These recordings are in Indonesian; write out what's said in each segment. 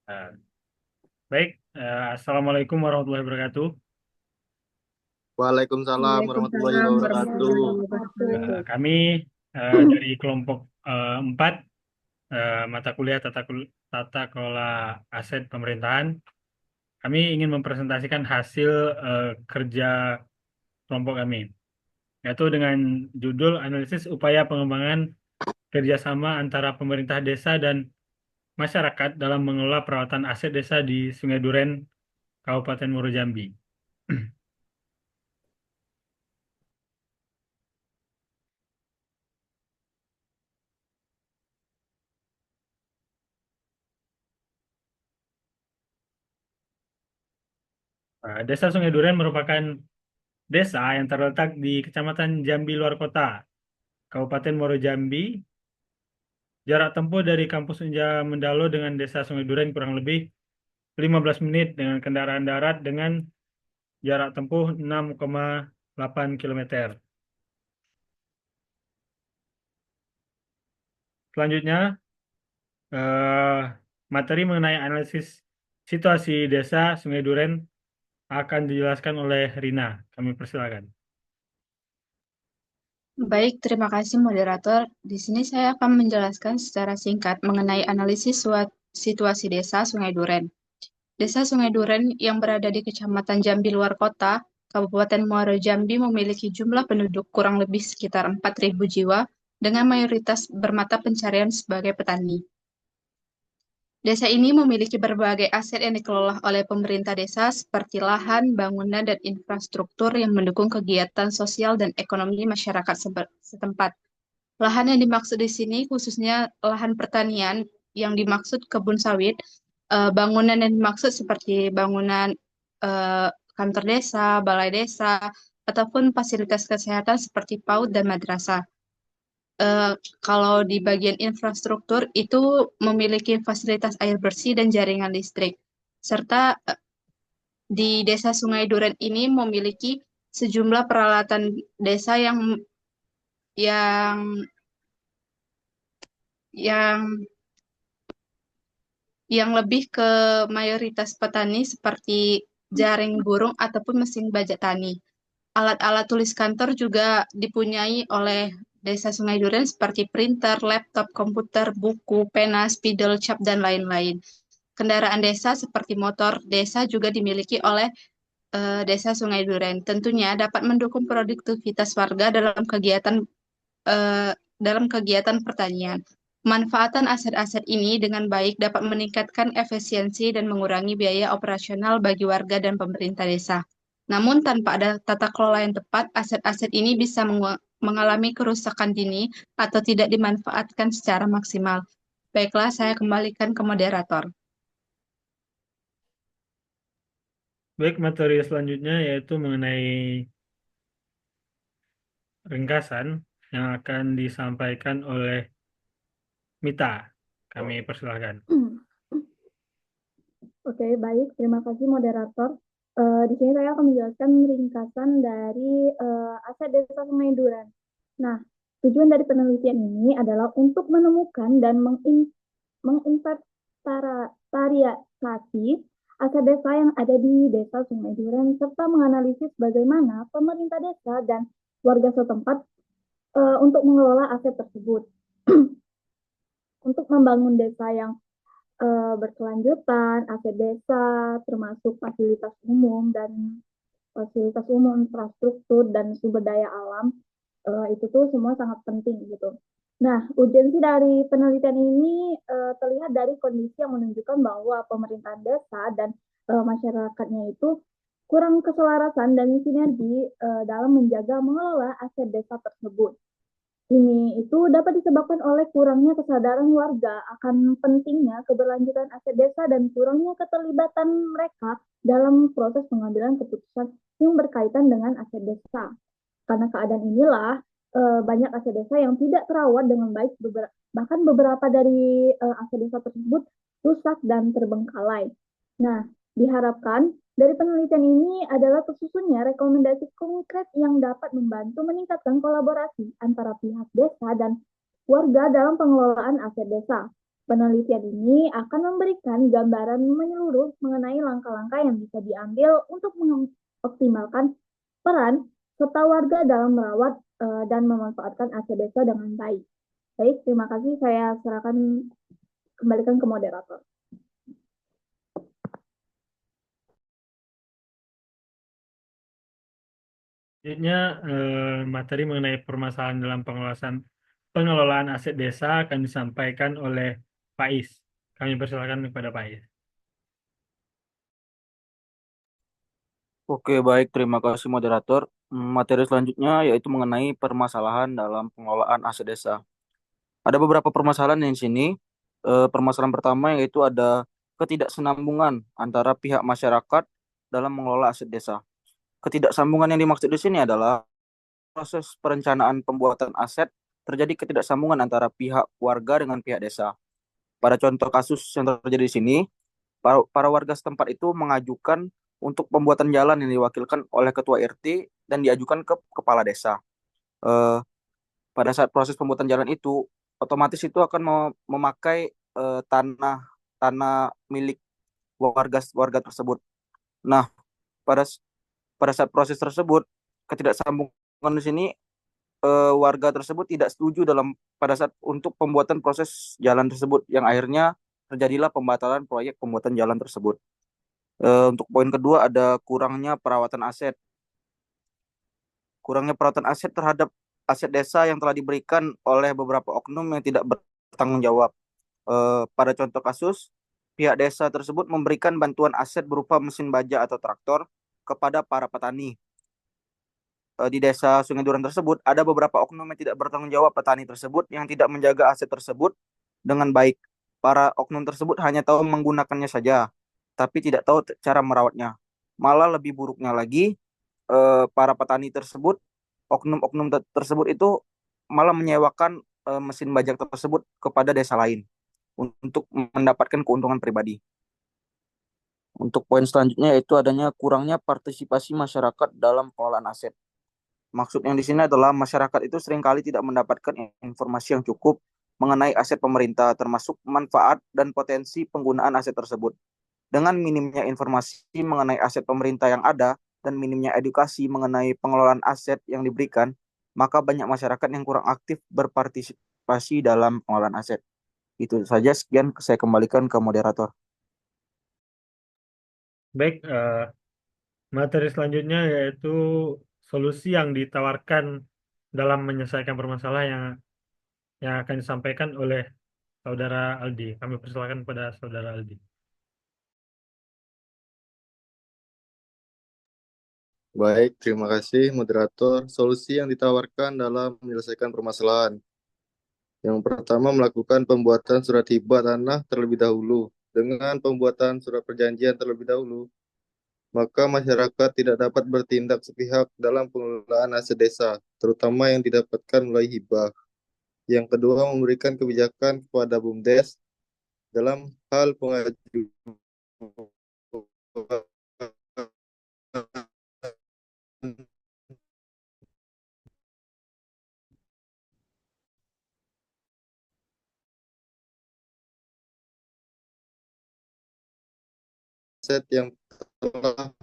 Nah, baik, Assalamualaikum warahmatullahi wabarakatuh. Waalaikumsalam warahmatullahi Waalaikumsalam wabarakatuh. warahmatullahi wabarakatuh. Kami dari kelompok 4 mata kuliah tata kelola aset pemerintahan. Kami ingin mempresentasikan hasil kerja kelompok kami, yaitu dengan judul analisis upaya pengembangan kerjasama antara pemerintah desa dan masyarakat dalam mengelola perawatan aset desa di Sungai Duren, Kabupaten Muaro Jambi. Desa Sungai Duren merupakan desa yang terletak di Kecamatan Jambi Luar Kota, Kabupaten Muaro Jambi. Jarak tempuh dari Kampus Unja Mendalo dengan Desa Sungai Duren kurang lebih 15 menit dengan kendaraan darat dengan jarak tempuh 6,8 kilometer. Selanjutnya, eh, materi mengenai analisis situasi Desa Sungai Duren akan dijelaskan oleh Rina. Kami persilakan. Baik, terima kasih moderator. Di sini saya akan menjelaskan secara singkat mengenai analisis situasi desa Sungai Duren. Desa Sungai Duren yang berada di Kecamatan Jambi Luar Kota, Kabupaten Muaro Jambi memiliki jumlah penduduk kurang lebih sekitar 4.000 jiwa dengan mayoritas bermata pencarian sebagai petani. Desa ini memiliki berbagai aset yang dikelola oleh pemerintah desa seperti lahan, bangunan, dan infrastruktur yang mendukung kegiatan sosial dan ekonomi masyarakat setempat. Lahan yang dimaksud di sini khususnya lahan pertanian yang dimaksud kebun sawit, bangunan yang dimaksud seperti bangunan eh, kantor desa, balai desa, ataupun fasilitas kesehatan seperti PAUD dan madrasah. eh, Kalau di bagian infrastruktur itu memiliki fasilitas air bersih dan jaringan listrik. Serta di Desa Sungai Duren ini memiliki sejumlah peralatan desa yang yang yang lebih ke mayoritas petani seperti jaring burung ataupun mesin bajak tani. Alat-alat tulis kantor juga dipunyai oleh Desa Sungai Duren seperti printer, laptop, komputer, buku, pena, spidol, cap, dan lain-lain. Kendaraan desa seperti motor desa juga dimiliki oleh Desa Sungai Duren. Tentunya dapat mendukung produktivitas warga eh, dalam kegiatan pertanian. Pemanfaatan aset-aset ini dengan baik dapat meningkatkan efisiensi dan mengurangi biaya operasional bagi warga dan pemerintah desa. Namun, tanpa ada tata kelola yang tepat, aset-aset ini bisa mengalami kerusakan dini atau tidak dimanfaatkan secara maksimal. Baiklah, saya kembalikan ke moderator. Baik, materi selanjutnya yaitu mengenai ringkasan yang akan disampaikan oleh Mita. Kami persilahkan. Oke, baik. Terima kasih moderator. Di sini saya akan menjelaskan ringkasan dari aset desa Sungai Duren. Nah, tujuan dari penelitian ini adalah untuk menemukan dan menginventarisasi aset desa yang ada di desa Sungai Duren serta menganalisis bagaimana pemerintah desa dan warga setempat untuk mengelola aset tersebut. Untuk membangun desa yang berkelanjutan, aset desa, termasuk fasilitas umum, infrastruktur, dan sumber daya alam, itu tuh semua sangat penting gitu. Nah, urgensi dari penelitian ini terlihat dari kondisi yang menunjukkan bahwa pemerintahan desa dan masyarakatnya itu kurang keselarasan dan sinergi dalam menjaga mengelola aset desa tersebut. Ini itu dapat disebabkan oleh kurangnya kesadaran warga akan pentingnya keberlanjutan aset desa dan kurangnya keterlibatan mereka dalam proses pengambilan keputusan yang berkaitan dengan aset desa. Karena keadaan inilah banyak aset desa yang tidak terawat dengan baik, bahkan beberapa dari aset desa tersebut rusak dan terbengkalai. Nah, diharapkan dari penelitian ini adalah tersusunnya rekomendasi konkret yang dapat membantu meningkatkan kolaborasi antara pihak desa dan warga dalam pengelolaan aset desa. Penelitian ini akan memberikan gambaran menyeluruh mengenai langkah-langkah yang bisa diambil untuk mengoptimalkan peran serta warga dalam merawat dan memanfaatkan aset desa dengan baik. Baik, terima kasih. Saya serahkan kembalikan ke moderator. Selanjutnya, materi mengenai permasalahan dalam pengelolaan aset desa akan disampaikan oleh Pak Is. Kami persilakan kepada Pak Is. Oke, baik. Terima kasih moderator. Materi selanjutnya yaitu mengenai permasalahan dalam pengelolaan aset desa. Ada beberapa permasalahan yang di sini. Permasalahan pertama yaitu ada ketidaksenambungan antara pihak masyarakat dalam mengelola aset desa. Ketidaksambungan yang dimaksud di sini adalah proses perencanaan pembuatan aset terjadi ketidaksambungan antara pihak warga dengan pihak desa. Pada contoh kasus yang terjadi di sini, para warga setempat itu mengajukan untuk pembuatan jalan yang diwakilkan oleh ketua RT dan diajukan ke kepala desa. Eh, Pada saat proses pembuatan jalan itu, otomatis itu akan memakai tanah tanah milik warga warga tersebut. Nah, pada pada saat proses tersebut, ketidaksambungan di sini warga tersebut tidak setuju pada saat untuk pembuatan proses jalan tersebut, yang akhirnya terjadilah pembatalan proyek pembuatan jalan tersebut. Untuk poin kedua ada kurangnya perawatan aset terhadap aset desa yang telah diberikan oleh beberapa oknum yang tidak bertanggung jawab. Pada contoh kasus, pihak desa tersebut memberikan bantuan aset berupa mesin baja atau traktor kepada para petani. Di desa Sungai Duren tersebut ada beberapa oknum yang tidak bertanggung jawab petani tersebut yang tidak menjaga aset tersebut dengan baik. Para oknum tersebut hanya tahu menggunakannya saja, tapi tidak tahu cara merawatnya. Malah lebih buruknya lagi, para petani tersebut, oknum-oknum tersebut itu malah menyewakan mesin bajak tersebut kepada desa lain untuk mendapatkan keuntungan pribadi. Untuk poin selanjutnya yaitu adanya kurangnya partisipasi masyarakat dalam pengelolaan aset. Maksud yang di sini adalah masyarakat itu seringkali tidak mendapatkan informasi yang cukup mengenai aset pemerintah, termasuk manfaat dan potensi penggunaan aset tersebut. Dengan minimnya informasi mengenai aset pemerintah yang ada dan minimnya edukasi mengenai pengelolaan aset yang diberikan, maka banyak masyarakat yang kurang aktif berpartisipasi dalam pengelolaan aset. Itu saja, sekian saya kembalikan ke moderator. Baik, materi selanjutnya yaitu solusi yang ditawarkan dalam menyelesaikan permasalahan yang akan disampaikan oleh Saudara Aldi. Kami persilakan kepada Saudara Aldi. Baik, terima kasih moderator. Solusi yang ditawarkan dalam menyelesaikan permasalahan. Yang pertama, melakukan pembuatan surat hibah tanah terlebih dahulu. Dengan pembuatan surat perjanjian terlebih dahulu, maka masyarakat tidak dapat bertindak sepihak dalam pengelolaan aset desa, terutama yang didapatkan melalui hibah. Yang kedua, memberikan kebijakan kepada BUMDes dalam hal pengajuan aset yang telah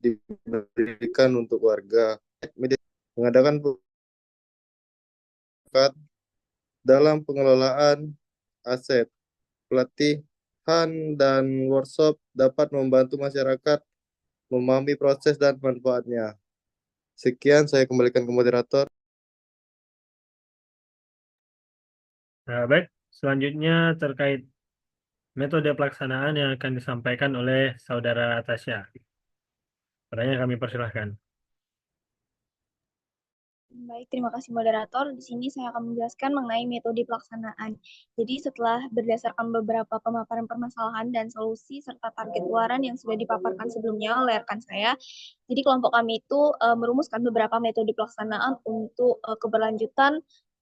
diberikan untuk warga. Mengadakan dalam pengelolaan aset. Pelatihan dan workshop dapat membantu masyarakat memahami proses dan manfaatnya. Sekian, saya kembalikan ke moderator. Nah, baik, selanjutnya terkait metode pelaksanaan yang akan disampaikan oleh Saudara Tasya. Padanya kami persilahkan. Baik, terima kasih moderator. Di sini saya akan menjelaskan mengenai metode pelaksanaan. Jadi setelah berdasarkan beberapa pemaparan permasalahan dan solusi serta target keluaran yang sudah dipaparkan sebelumnya oleh rekan saya, jadi kelompok kami itu merumuskan beberapa metode pelaksanaan untuk keberlanjutan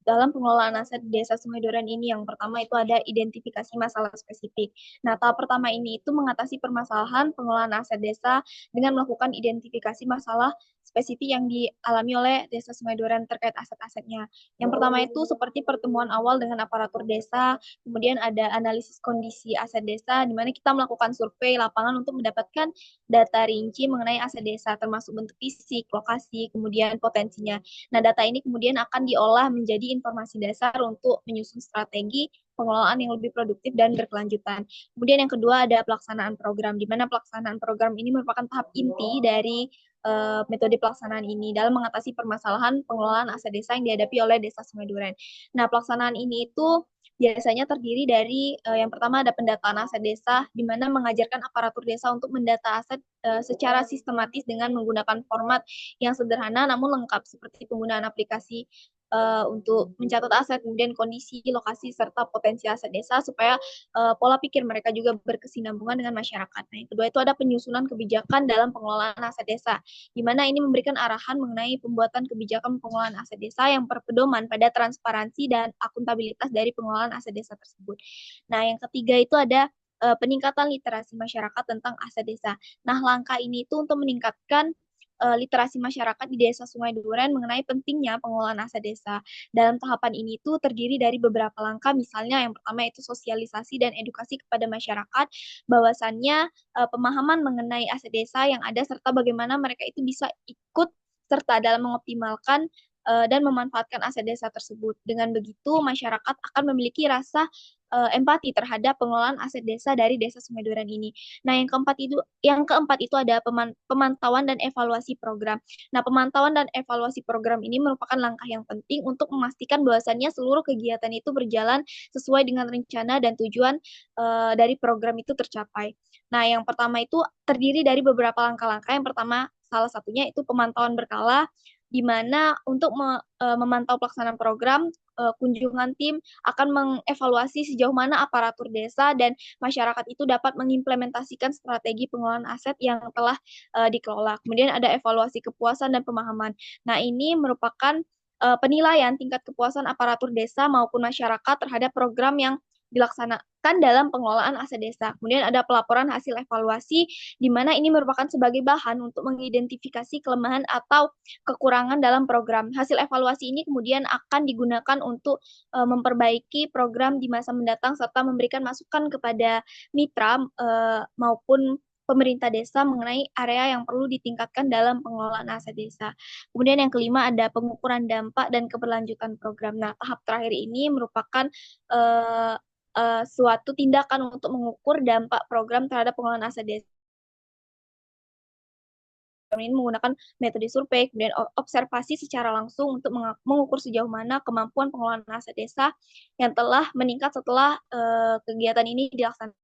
dalam pengelolaan aset Desa Sungai Duren ini. Yang pertama itu ada identifikasi masalah spesifik. Nah, tahap pertama ini itu mengatasi permasalahan pengelolaan aset desa dengan melakukan identifikasi masalah spesifik yang dialami oleh Desa Sungai Duren terkait aset-asetnya. Yang pertama itu seperti pertemuan awal dengan aparatur desa, kemudian ada analisis kondisi aset desa, di mana kita melakukan survei lapangan untuk mendapatkan data rinci mengenai aset desa, termasuk bentuk fisik, lokasi, kemudian potensinya. Nah, data ini kemudian akan diolah menjadi informasi dasar untuk menyusun strategi pengelolaan yang lebih produktif dan berkelanjutan. Kemudian yang kedua ada pelaksanaan program, di mana pelaksanaan program ini merupakan tahap inti dari metode pelaksanaan ini dalam mengatasi permasalahan pengelolaan aset desa yang dihadapi oleh Desa Sungai Duren. Nah, pelaksanaan ini itu biasanya terdiri dari yang pertama ada pendataan aset desa, di mana mengajarkan aparatur desa untuk mendata aset secara sistematis dengan menggunakan format yang sederhana namun lengkap, seperti penggunaan aplikasi untuk mencatat aset, kemudian kondisi, lokasi, serta potensi aset desa supaya pola pikir mereka juga berkesinambungan dengan masyarakat. Nah, yang kedua itu ada penyusunan kebijakan dalam pengelolaan aset desa, di mana ini memberikan arahan mengenai pembuatan kebijakan pengelolaan aset desa yang berpedoman pada transparansi dan akuntabilitas dari pengelolaan aset desa tersebut. Nah, yang ketiga itu ada peningkatan literasi masyarakat tentang aset desa. Nah, langkah ini itu untuk meningkatkan literasi masyarakat di Desa Sungai Duren mengenai pentingnya pengelolaan aset desa. Dalam tahapan ini itu terdiri dari beberapa langkah, misalnya yang pertama itu sosialisasi dan edukasi kepada masyarakat, bahwasannya pemahaman mengenai aset desa yang ada serta bagaimana mereka itu bisa ikut serta dalam mengoptimalkan dan memanfaatkan aset desa tersebut. Dengan begitu, masyarakat akan memiliki rasa empati terhadap pengelolaan aset desa dari Desa Sungai Duren ini. Nah, yang keempat itu ada pemantauan dan evaluasi program. Nah, pemantauan dan evaluasi program ini merupakan langkah yang penting untuk memastikan bahwasannya seluruh kegiatan itu berjalan sesuai dengan rencana dan tujuan dari program itu tercapai. Nah, yang pertama itu terdiri dari beberapa langkah-langkah. Yang pertama, salah satunya itu pemantauan berkala, di mana untuk memantau pelaksanaan program, kunjungan tim akan mengevaluasi sejauh mana aparatur desa dan masyarakat itu dapat mengimplementasikan strategi pengelolaan aset yang telah dikelola. Kemudian ada evaluasi kepuasan dan pemahaman. Nah, ini merupakan penilaian tingkat kepuasan aparatur desa maupun masyarakat terhadap program yang dilaksanakan dalam pengelolaan aset desa. Kemudian ada pelaporan hasil evaluasi, di mana ini merupakan sebagai bahan untuk mengidentifikasi kelemahan atau kekurangan dalam program. Hasil evaluasi ini kemudian akan digunakan untuk memperbaiki program di masa mendatang serta memberikan masukan kepada mitra maupun pemerintah desa mengenai area yang perlu ditingkatkan dalam pengelolaan aset desa. Kemudian yang kelima ada pengukuran dampak dan keberlanjutan program. Nah, tahap terakhir ini merupakan suatu tindakan untuk mengukur dampak program terhadap pengelolaan aset desa. Ini menggunakan metode survei, kemudian observasi secara langsung untuk mengukur sejauh mana kemampuan pengelolaan aset desa yang telah meningkat setelah kegiatan ini dilaksanakan.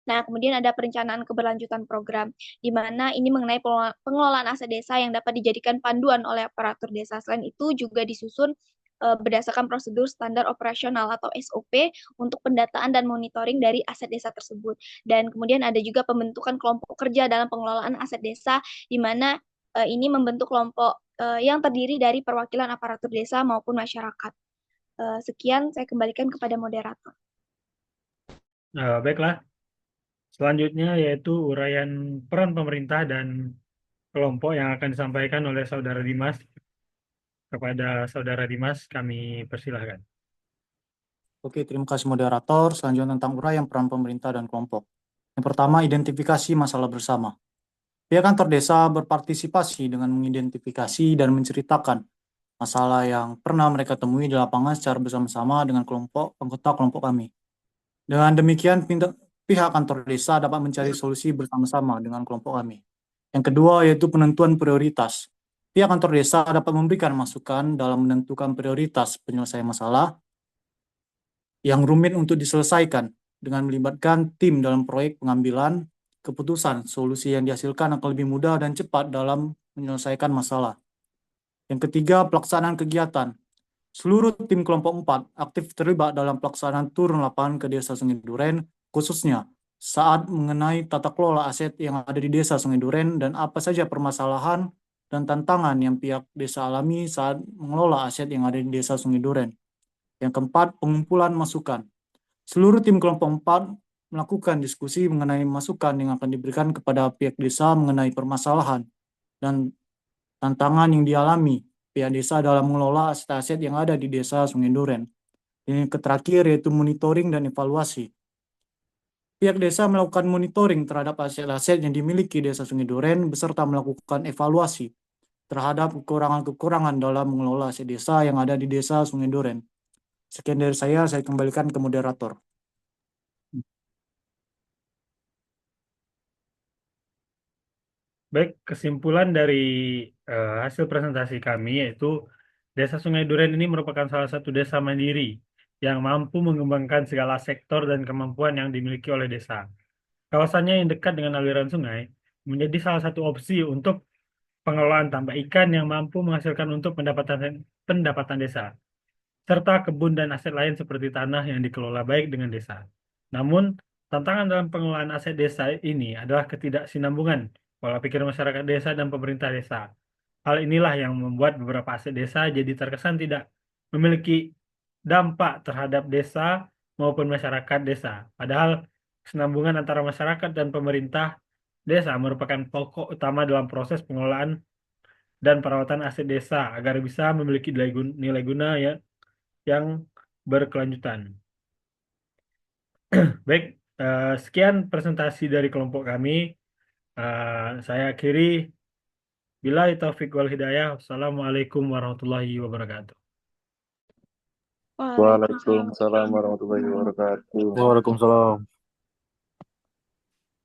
Nah, kemudian ada perencanaan keberlanjutan program, di mana ini mengenai pengelolaan aset desa yang dapat dijadikan panduan oleh aparatur desa. Selain itu juga disusun berdasarkan prosedur standar operasional atau SOP untuk pendataan dan monitoring dari aset desa tersebut. Dan kemudian ada juga pembentukan kelompok kerja dalam pengelolaan aset desa, di mana ini membentuk kelompok yang terdiri dari perwakilan aparatur desa maupun masyarakat. Sekian, saya kembalikan kepada moderator. Baiklah. Selanjutnya yaitu uraian peran pemerintah dan kelompok yang akan disampaikan oleh Saudara Dimas. Kepada Saudara Dimas, kami persilahkan. Oke, terima kasih moderator. Selanjutnya tentang uraian peran pemerintah dan kelompok. Yang pertama, identifikasi masalah bersama. Pihak kantor desa berpartisipasi dengan mengidentifikasi dan menceritakan masalah yang pernah mereka temui di lapangan secara bersama-sama dengan anggota kelompok kami. Dengan demikian, pihak kantor desa dapat mencari solusi bersama-sama dengan kelompok kami. Yang kedua, yaitu penentuan prioritas. Pihak kantor desa dapat memberikan masukan dalam menentukan prioritas penyelesaian masalah yang rumit untuk diselesaikan dengan melibatkan tim dalam proyek pengambilan keputusan. Solusi yang dihasilkan akan lebih mudah dan cepat dalam menyelesaikan masalah. Yang ketiga, pelaksanaan kegiatan. Seluruh tim kelompok 4 aktif terlibat dalam pelaksanaan turun lapangan ke Desa Sungai Duren, khususnya saat mengenai tata kelola aset yang ada di Desa Sungai Duren dan apa saja permasalahan dan tantangan yang pihak desa alami saat mengelola aset yang ada di Desa Sungai Duren. Yang keempat, pengumpulan masukan. Seluruh tim kelompok 4 melakukan diskusi mengenai masukan yang akan diberikan kepada pihak desa mengenai permasalahan dan tantangan yang dialami pihak desa dalam mengelola aset-aset yang ada di Desa Sungai Duren. Yang terakhir yaitu monitoring dan evaluasi. Pihak desa melakukan monitoring terhadap aset-aset yang dimiliki Desa Sungai Duren beserta melakukan evaluasi terhadap kekurangan-kekurangan dalam mengelola aset desa yang ada di Desa Sungai Duren. Sekian dari saya kembalikan ke moderator. Baik, kesimpulan dari hasil presentasi kami yaitu Desa Sungai Duren ini merupakan salah satu desa mandiri yang mampu mengembangkan segala sektor dan kemampuan yang dimiliki oleh desa. Kawasannya yang dekat dengan aliran sungai menjadi salah satu opsi untuk pengelolaan tambak ikan yang mampu menghasilkan untuk pendapatan desa, serta kebun dan aset lain seperti tanah yang dikelola baik dengan desa. Namun, tantangan dalam pengelolaan aset desa ini adalah ketidaksinambungan pola pikir masyarakat desa dan pemerintah desa. Hal inilah yang membuat beberapa aset desa jadi terkesan tidak memiliki dampak terhadap desa maupun masyarakat desa. Padahal kesinambungan antara masyarakat dan pemerintah desa merupakan pokok utama dalam proses pengelolaan dan perawatan aset desa agar bisa memiliki nilai guna ya yang berkelanjutan. Baik, sekian presentasi dari kelompok kami. Saya akhiri. Billahi taufiq wal hidayah. Wassalamualaikum warahmatullahi wabarakatuh. Waalaikumsalam warahmatullahi wabarakatuh. Waalaikumsalam.